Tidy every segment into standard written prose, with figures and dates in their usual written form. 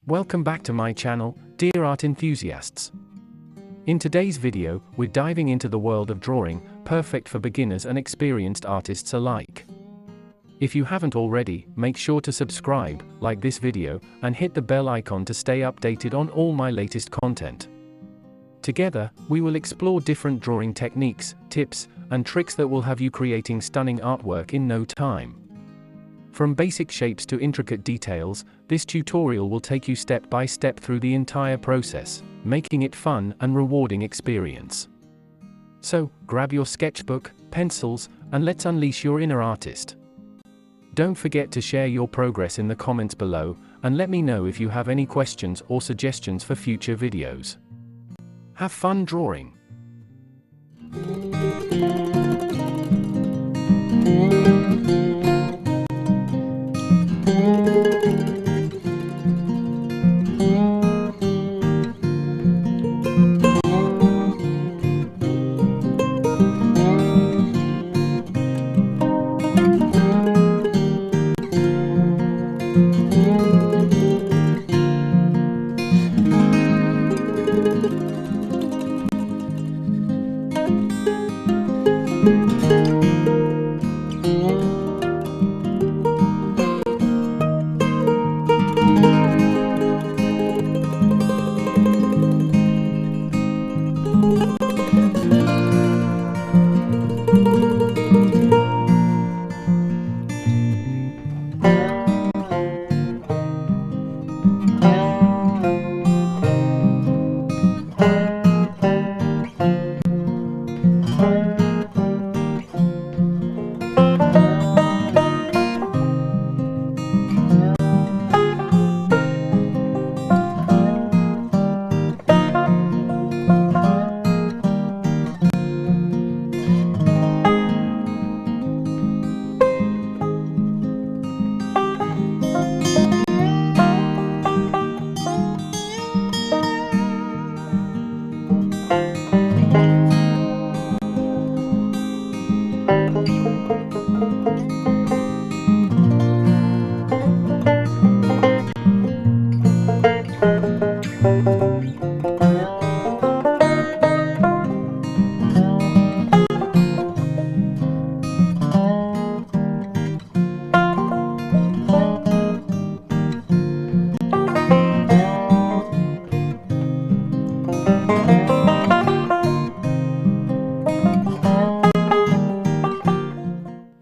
Welcome back to my channel, dear art enthusiasts. In today's video, we're diving into the world of drawing, perfect for beginners and experienced artists alike. If you haven't already, make sure to subscribe, like this video, and hit the bell icon to stay updated on all my latest content. Together, we will explore different drawing techniques, tips, and tricks that will have you creating stunning artwork in no time. From basic shapes to intricate details, this tutorial will take you step by step through the entire process, making it fun and rewarding experience. So, grab your sketchbook, pencils, and let's unleash your inner artist. Don't forget to share your progress in the comments below, and let me know if you have any questions or suggestions for future videos. Have fun drawing!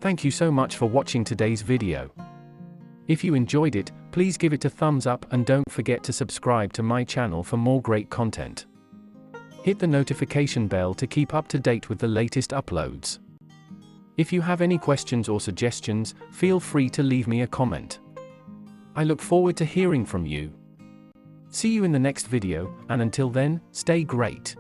Thank you so much for watching today's video. If you enjoyed it, please give it a thumbs up and don't forget to subscribe to my channel for more great content. Hit the notification bell to keep up to date with the latest uploads. If you have any questions or suggestions, feel free to leave me a comment. I look forward to hearing from you. See you in the next video, and until then, stay great.